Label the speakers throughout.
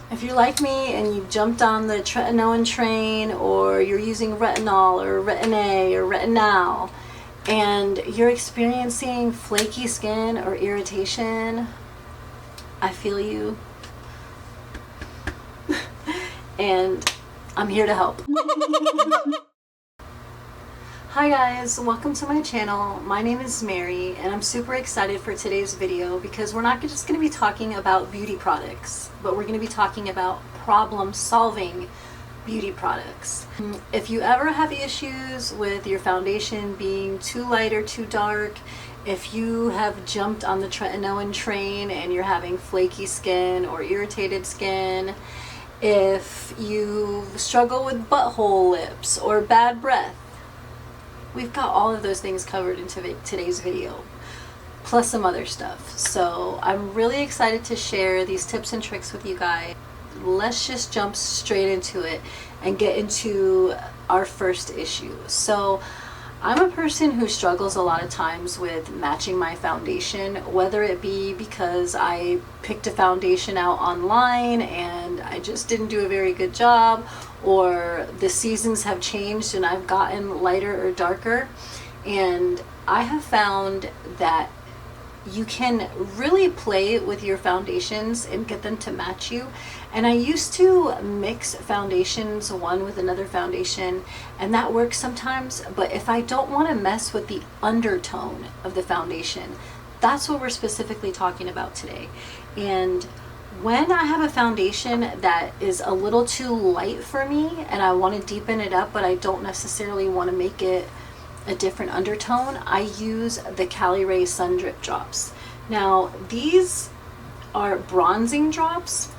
Speaker 1: If you're like me and you jumped on the tretinoin train, or you're using retinol or retin-A or retinol, and you're experiencing flaky skin or irritation, I feel you. And I'm here to help. Hi guys, welcome to my channel. My name is Mary and I'm super excited for today's video because we're not just going to be talking about beauty products, but we're going to be talking about problem-solving beauty products. If you ever have issues with your foundation being too light or too dark, if you have jumped on the tretinoin train and you're having flaky skin or irritated skin, if you struggle with butthole lips or bad breath, we've got all of those things covered in today's video, plus some other stuff. So I'm really excited to share these tips and tricks with you guys. Let's just jump straight into it and get into our first issue. So I'm a person who struggles a lot of times with matching my foundation, whether it be because I picked a foundation out online and I just didn't do a very good job, or the seasons have changed and I've gotten lighter or darker. And I have found that you can really play with your foundations and get them to match you. And I used to mix foundations one with another foundation, and that works sometimes, but if I don't want to mess with the undertone of the foundation, that's what we're specifically talking about today. And when I have a foundation that is a little too light for me and I want to deepen it up, but I don't necessarily want to make it a different undertone, I use the Cali Ray Sun Drip Drops. Now, these are bronzing drops,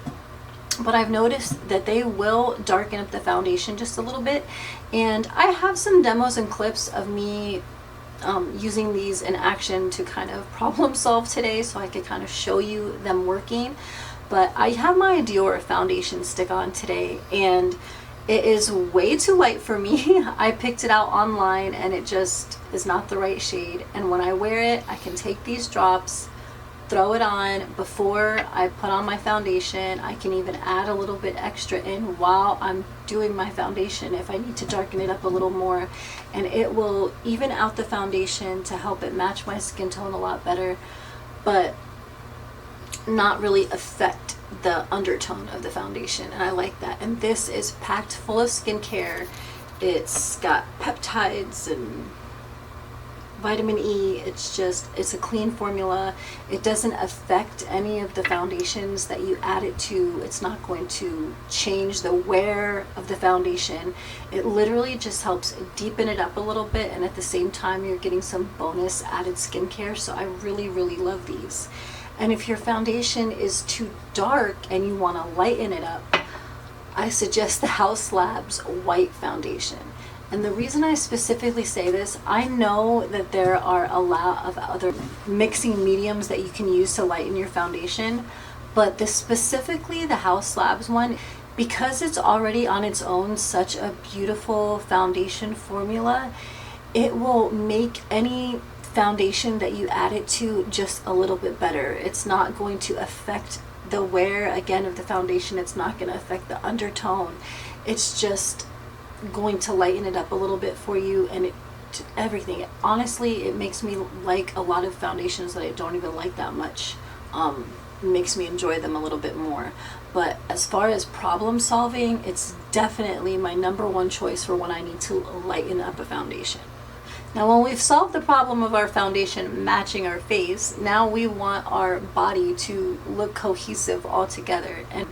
Speaker 1: but I've noticed that they will darken up the foundation just a little bit. And I have some demos and clips of me using these in action to kind of problem solve today, so I could kind of show you them working. But I have my Dior foundation stick on today, and it is way too light for me. I picked it out online and it just is not the right shade. And when I wear it, I can take these drops, throw it on before I put on my foundation. I can even add a little bit extra in while I'm doing my foundation if I need to darken it up a little more. And it will even out the foundation to help it match my skin tone a lot better, but not really affect the undertone of the foundation. And I like that. And this is packed full of skincare. It's got peptides and vitamin E. It's a clean formula. It doesn't affect any of the foundations that you add it to. It's not going to change the wear of the foundation. It literally just helps deepen it up a little bit, and at the same time you're getting some bonus added skincare. So I really love these. And if your foundation is too dark and you want to lighten it up, I suggest the Haus Labs White Foundation. And the reason I specifically say this, I know that there are a lot of other mixing mediums that you can use to lighten your foundation, but specifically the Haus Labs one, because it's already on its own such a beautiful foundation formula, it will make any foundation that you add it to just a little bit better. It's not going to affect the wear again of the foundation. It's not going to affect the undertone. It's just going to lighten it up a little bit for you, and everything. Honestly, it makes me like a lot of foundations that I don't even like that much. Makes me enjoy them a little bit more. But as far as problem solving, it's definitely my #1 choice for when I need to lighten up a foundation. Now, when we've solved the problem of our foundation matching our face, now we want our body to look cohesive all together. And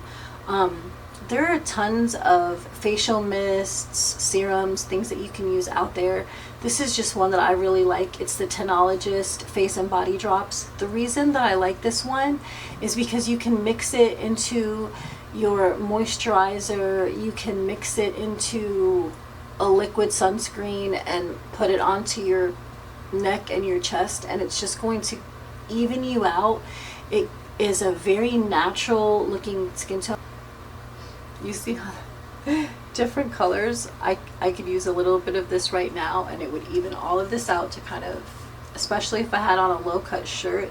Speaker 1: there are tons of facial mists, serums, things that you can use out there. This is just one that I really like. It's the Tenologist Face and Body Drops. The reason that I like this one is because you can mix it into your moisturizer, you can mix it into a liquid sunscreen and put it onto your neck and your chest, and it's just going to even you out. It is a very natural looking skin tone. You see how different colors? I could use a little bit of this right now and it would even all of this out to kind of, especially if I had on a low cut shirt,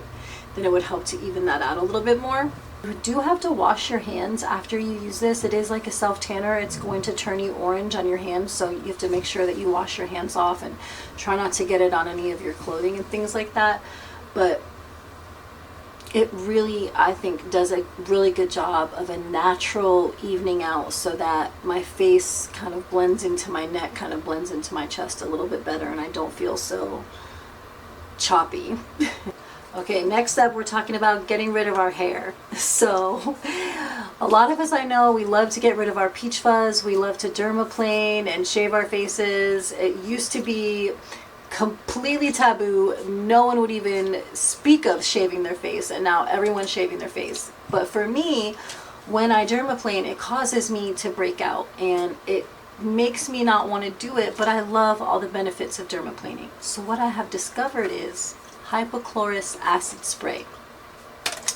Speaker 1: then it would help to even that out a little bit more. You do have to wash your hands after you use this. It is like a self tanner. It's going to turn you orange on your hands, so you have to make sure that you wash your hands off and try not to get it on any of your clothing and things like that. But it really, I think, does a really good job of a natural evening out, so that my face kind of blends into my neck, kind of blends into my chest a little bit better, and I don't feel so choppy. Okay, next up we're talking about getting rid of our hair. So a lot of us, I know, we love to get rid of our peach fuzz. We love to dermaplane and shave our faces. It used to be completely taboo. No one would even speak of shaving their face, and now everyone's shaving their face. But for me, when I dermaplane, it causes me to break out, and it makes me not want to do it, but I love all the benefits of dermaplaning. So what I have discovered is hypochlorous acid spray.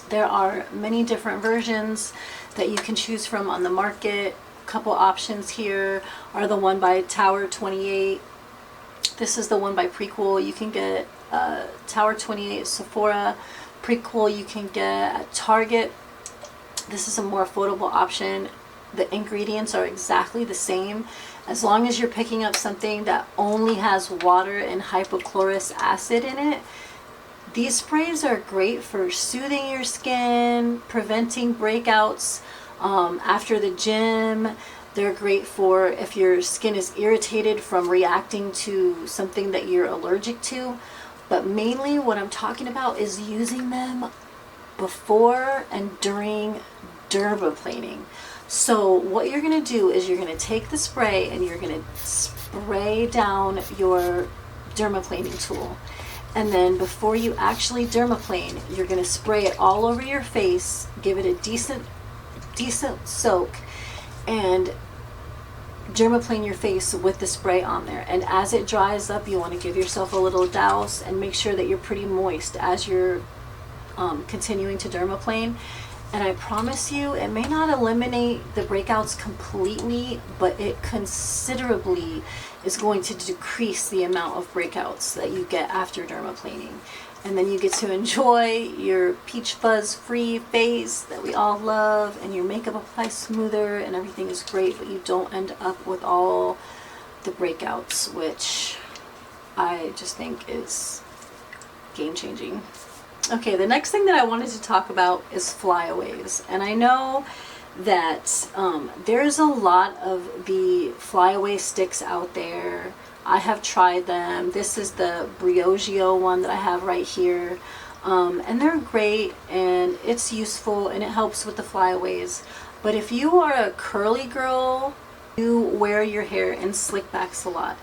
Speaker 1: There are many different versions that you can choose from on the market. A couple options here are the one by Tower 28. This is the one by Prequel. You can get Tower 28 Sephora. Prequel you can get at Target. This is a more affordable option. The ingredients are exactly the same. As long as you're picking up something that only has water and hypochlorous acid in it, these sprays are great for soothing your skin, preventing breakouts after the gym. They're great for if your skin is irritated from reacting to something that you're allergic to. But mainly what I'm talking about is using them before and during dermaplaning. So what you're going to do is you're going to take the spray and you're going to spray down your dermaplaning tool. And then before you actually dermaplane, you're going to spray it all over your face, give it a decent soak, and dermaplane your face with the spray on there. And as it dries up, you want to give yourself a little douse and make sure that you're pretty moist as you're continuing to dermaplane. And I promise you, it may not eliminate the breakouts completely, but it considerably is going to decrease the amount of breakouts that you get after dermaplaning. And then you get to enjoy your peach fuzz free face that we all love, and your makeup applies smoother and everything is great, but you don't end up with all the breakouts, which I just think is game changing. Okay, the next thing that I wanted to talk about is flyaways. And I know that there's a lot of the flyaway sticks out there. I have tried them. This is the Briogeo one that I have right here. And they're great, and it's useful, and it helps with the flyaways. But if you are a curly girl, you wear your hair in slick backs a lot,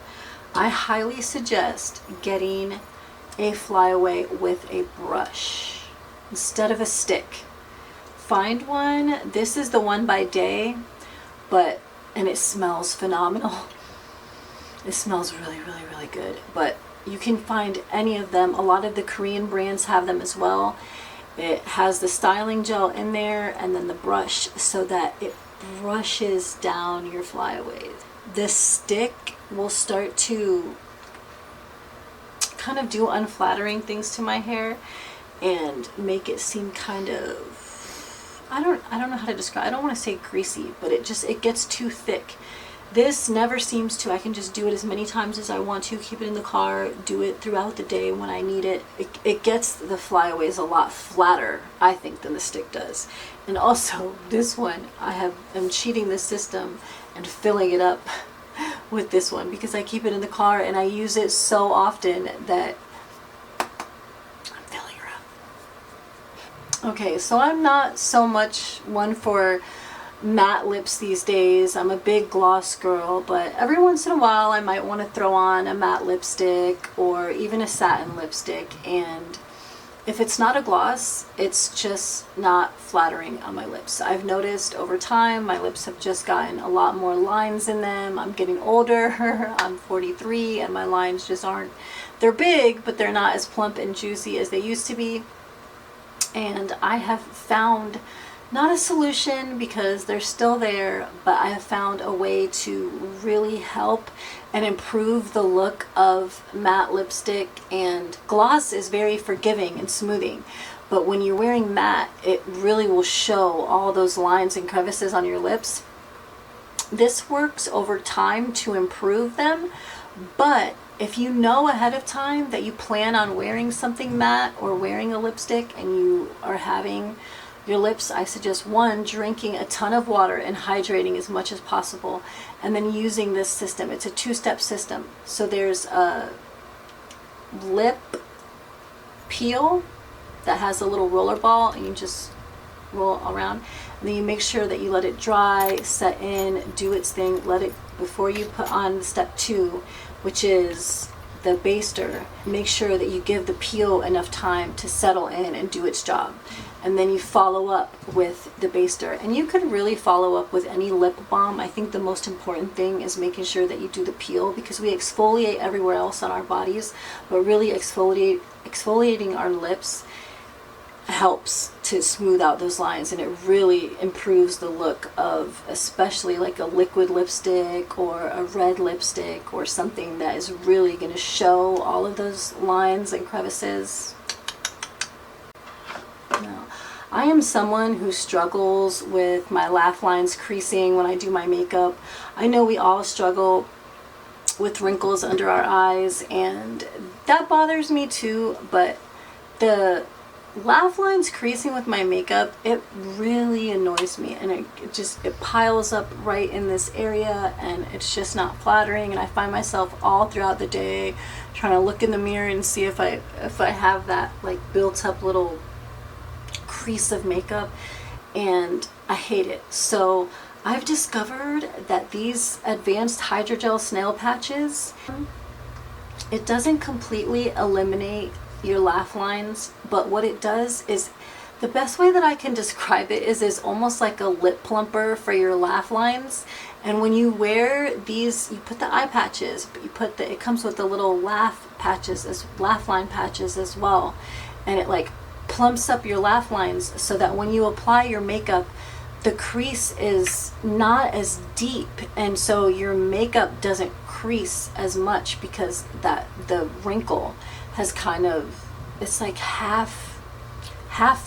Speaker 1: I highly suggest getting a flyaway with a brush instead of a stick. Find one. This is the one by Day, and it smells phenomenal. It smells really, really, really good. But you can find any of them. A lot of the Korean brands have them as well. It has the styling gel in there and then the brush, so that it brushes down your flyaways. This stick will start to kind of do unflattering things to my hair and make it seem kind of, I don't know how to describe, I don't want to say greasy, but it gets too thick. This never seems to. I can just do it as many times as I want to, keep it in the car, do it throughout the day when I need it. It gets the flyaways a lot flatter, I think, than the stick does. And also this one, I'm cheating the system and filling it up with this one because I keep it in the car and I use it so often that I'm filling her up. Okay, so I'm not so much one for matte lips these days. I'm a big gloss girl, but every once in a while I might want to throw on a matte lipstick or even a satin lipstick, and if it's not a gloss, it's just not flattering on my lips. I've noticed over time my lips have just gotten a lot more lines in them. I'm getting older. I'm 43 and my lines just aren't, they're big, but they're not as plump and juicy as they used to be. And I have found not a solution because they're still there, but I have found a way to really help and improve the look of matte lipstick. And gloss is very forgiving and smoothing, But when you're wearing matte, it really will show all those lines and crevices on your lips. This works over time to improve them, but if you know ahead of time that you plan on wearing something matte or wearing a lipstick and you are having your lips, I suggest one, drinking a ton of water and hydrating as much as possible, and then using this system. It's a two-step system. So there's a lip peel that has a little roller ball, and you just roll around, and then you make sure that you let it dry, set in, do its thing, let it, before you put on step 2, which is the baster, make sure that you give the peel enough time to settle in and do its job. And then you follow up with the baster. And you could really follow up with any lip balm. I think the most important thing is making sure that you do the peel, because we exfoliate everywhere else on our bodies, but really exfoliating our lips helps to smooth out those lines, and it really improves the look of, especially like a liquid lipstick or a red lipstick or something that is really going to show all of those lines and crevices. Now, I am someone who struggles with my laugh lines creasing when I do my makeup. I know we all struggle with wrinkles under our eyes, and that bothers me too, but the laugh lines creasing with my makeup, it really annoys me, and it piles up right in this area, and it's just not flattering. And I find myself all throughout the day trying to look in the mirror and see if I have that like built up little crease of makeup, and I hate it. So I've discovered that these advanced hydrogel snail patches, it doesn't completely eliminate your laugh lines, but what it does is, the best way that I can describe it is almost like a lip plumper for your laugh lines. And when you wear these, you put the eye patches, but you put it comes with the little laugh line patches as well, and it like plumps up your laugh lines so that when you apply your makeup, the crease is not as deep, and so your makeup doesn't crease as much, because the wrinkle has kind of, it's like half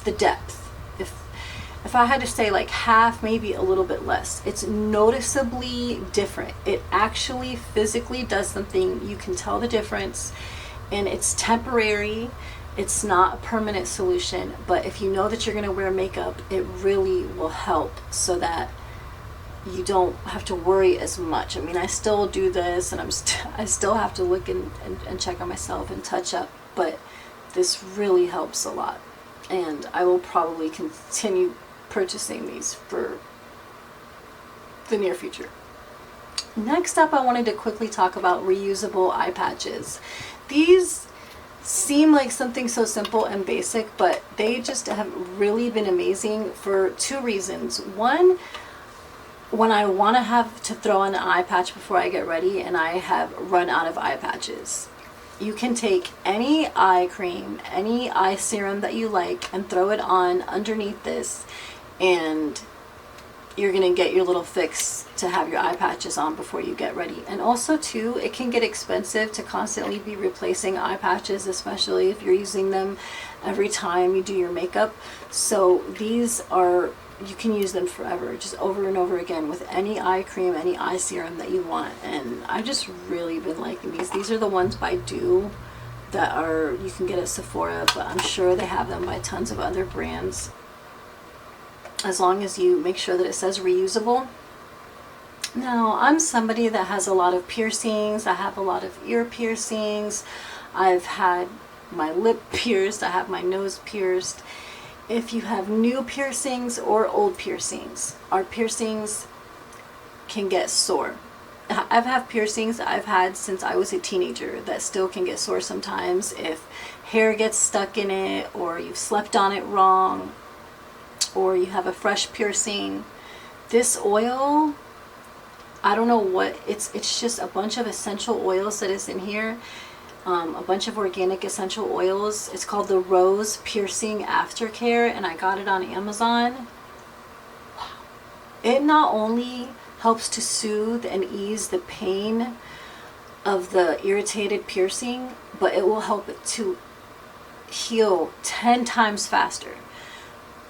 Speaker 1: the depth. If I had to say like half, maybe a little bit less. It's noticeably different. It actually physically does something. You can tell the difference, and it's temporary. It's not a permanent solution, but if you know that you're going to wear makeup, it really will help so that you don't have to worry as much. I mean, I still do this, and I still have to look and check on myself and touch up, but this really helps a lot, and I will probably continue purchasing these for the near future. Next up, I wanted to quickly talk about reusable eye patches. These seem like something so simple and basic, but they just have really been amazing for 2 reasons. One, when I want to have to throw on an eye patch before I get ready and I have run out of eye patches, you can take any eye cream, any eye serum that you like, and throw it on underneath this, and you're going to get your little fix to have your eye patches on before you get ready. And also too, it can get expensive to constantly be replacing eye patches, especially if you're using them every time you do your makeup. So these are, you can use them forever, just over and over again with any eye cream, any eye serum that you want. And I've just really been liking these. These are the ones by Dew that are, you can get at Sephora, but I'm sure they have them by tons of other brands, as long as you make sure that it says reusable. Now, I'm somebody that has a lot of piercings. I have a lot of ear piercings. I've had my lip pierced. I have my nose pierced. If you have new piercings or old piercings, our piercings can get sore. I've had piercings I've had since I was a teenager that still can get sore sometimes if hair gets stuck in it, or you've slept on it wrong, or you have a fresh piercing. This oil, I don't know what, it's just a bunch of essential oils that is in here. A bunch of organic essential oils. It's called the Rose Piercing Aftercare, and I got it on Amazon. It not only helps to soothe and ease the pain of the irritated piercing, but it will help it to heal 10 times faster.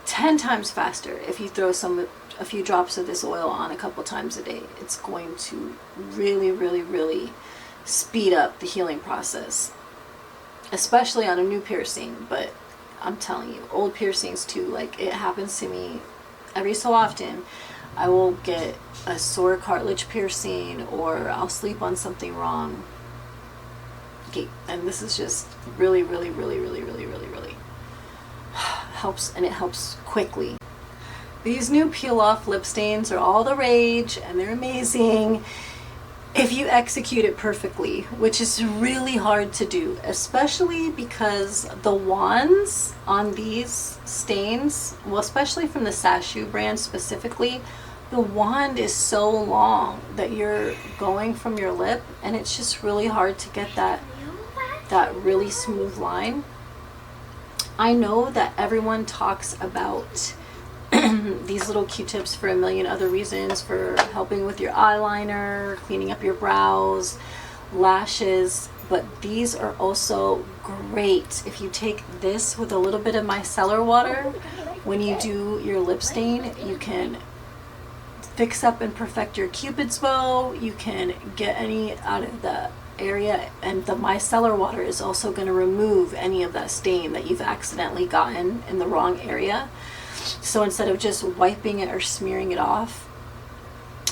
Speaker 1: 10 times faster if you throw a few drops of this oil on a couple times a day. It's going to really, really, really speed up the healing process, especially on a new piercing. But I'm telling you, old piercings too, like it happens to me every so often. I will get a sore cartilage piercing, or I'll sleep on something wrong. Okay, and this is just really, really, really, really, really, really, really helps, and it helps quickly. These new peel off lip stains are all the rage, and they're amazing if you execute it perfectly, which is really hard to do, especially because the wands on these stains, well, especially from the Sashu brand specifically, the wand is so long that you're going from your lip, and it's just really hard to get that really smooth line. I know that everyone talks about these little Q-tips for a million other reasons, for helping with your eyeliner, cleaning up your brows, lashes, but these are also great if you take this with a little bit of micellar water. When you do your lip stain, you can fix up and perfect your Cupid's bow. You can get any out of the area, and the micellar water is also going to remove any of that stain that you've accidentally gotten in the wrong area. So instead of just wiping it or smearing it off,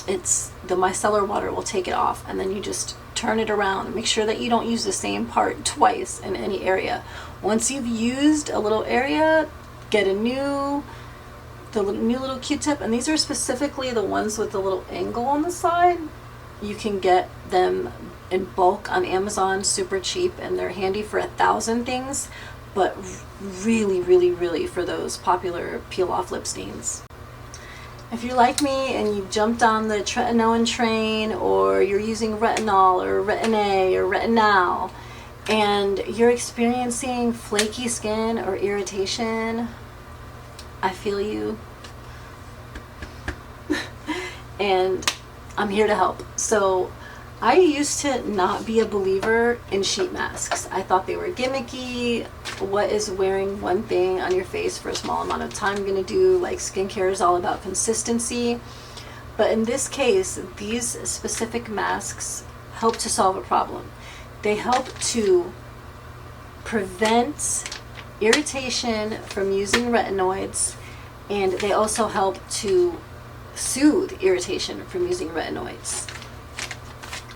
Speaker 1: it's the micellar water will take it off, and then you just turn it around and make sure that you don't use the same part twice in any area. Once you've used a little area, get a new little Q-tip, and these are specifically the ones with the little angle on the side. You can get them in bulk on Amazon, super cheap, and they're handy for 1,000 things, but really, really, really for those popular peel off lip stains. If you're like me and you jumped on the tretinoin train, or you're using retinol or retin-A or retinol, and you're experiencing flaky skin or irritation, I feel you. And I'm here to help. So I used to not be a believer in sheet masks. I thought they were gimmicky. What is wearing one thing on your face for a small amount of time gonna do? Like, skincare is all about consistency. But in this case, these specific masks help to solve a problem. They help to prevent irritation from using retinoids, and they also help to soothe irritation from using retinoids.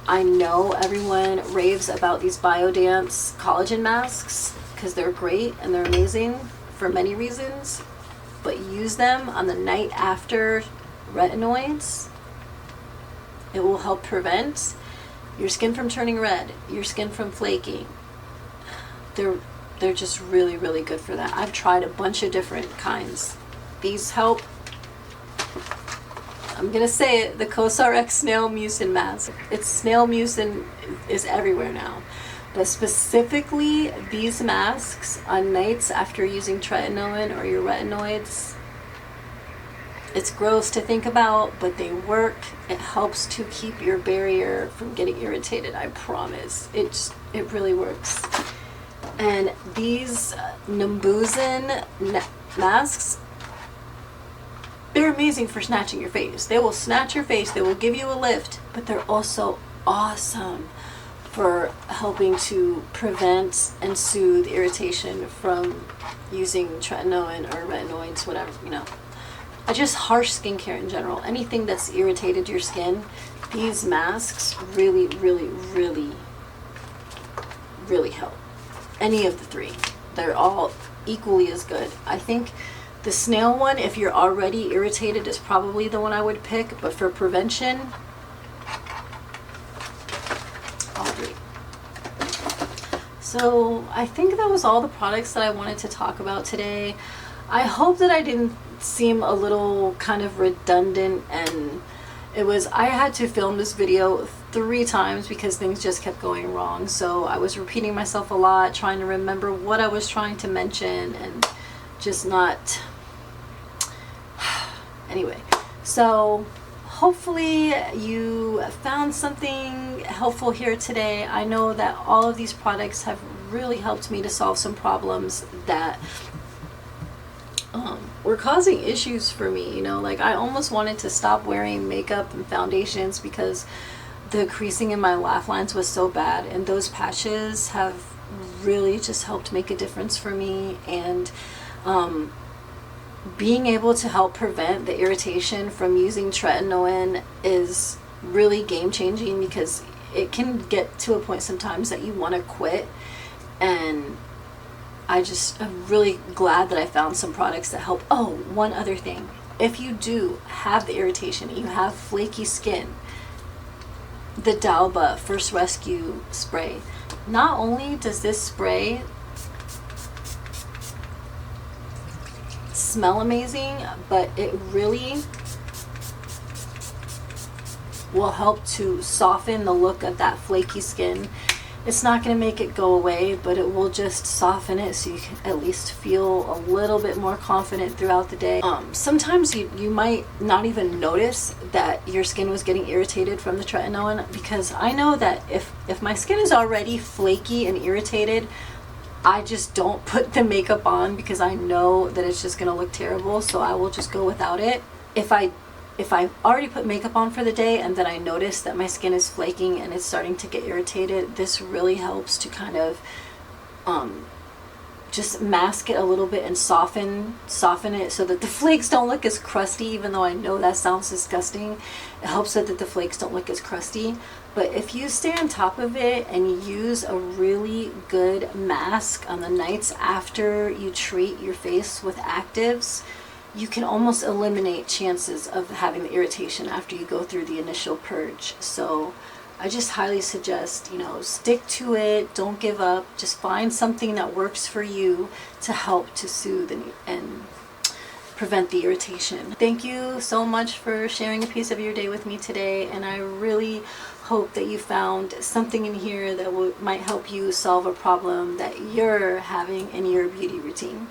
Speaker 1: I know everyone raves about these Biodance collagen masks because they're great and they're amazing for many reasons, but use them on the night after retinoids. It will help prevent your skin from turning red, your skin from flaking. They're just really, really good for that. I've tried a bunch of different kinds. These help. I'm gonna say it, the CosRX snail mucin mask. It's snail mucin is everywhere now. But specifically these masks on nights after using tretinoin or your retinoids, it's gross to think about, but they work. It helps to keep your barrier from getting irritated, I promise. It really works. And these Nimbuzin masks, they're amazing for snatching your face. They will snatch your face, they will give you a lift, but they're also awesome for helping to prevent and soothe irritation from using tretinoin or retinoids, whatever, you know. Just harsh skincare in general. Anything that's irritated your skin, these masks really, really, really, really help. Any of the three. They're all equally as good. I think the snail one, if you're already irritated, is probably the one I would pick, but for prevention, all three. So I think that was all the products that I wanted to talk about today. I hope that I didn't seem a little kind of redundant, and I had to film this video 3 times because things just kept going wrong. So I was repeating myself a lot, trying to remember what I was trying to mention, and just not. Anyway, so hopefully you found something helpful here today. I know that all of these products have really helped me to solve some problems that were causing issues for me. You know, like I almost wanted to stop wearing makeup and foundations because the creasing in my laugh lines was so bad, and those patches have really just helped make a difference for me. And being able to help prevent the irritation from using tretinoin is really game changing, because it can get to a point sometimes that you want to quit. And I'm really glad that I found some products that help. Oh, one other thing. If you do have the irritation, you have flaky skin, the Dalba First Rescue Spray. Not only does this spray smell amazing, but it really will help to soften the look of that flaky skin. It's not going to make it go away, but it will just soften it so you can at least feel a little bit more confident throughout the day. Sometimes you might not even notice that your skin was getting irritated from the tretinoin, because I know that if my skin is already flaky and irritated, I just don't put the makeup on because I know that it's just going to look terrible, so I will just go without it. If I already put makeup on for the day and then I notice that my skin is flaking and it's starting to get irritated, this really helps to kind of just mask it a little bit and soften it so that the flakes don't look as crusty. Even though I know that sounds disgusting, it helps so that the flakes don't look as crusty. But if you stay on top of it and you use a really good mask on the nights after you treat your face with actives, you can almost eliminate chances of having the irritation after you go through the initial purge. So I just highly suggest, you know, stick to it, don't give up, just find something that works for you to help to soothe and prevent the irritation. Thank you so much for sharing a piece of your day with me today, and I really hope that you found something in here that might help you solve a problem that you're having in your beauty routine.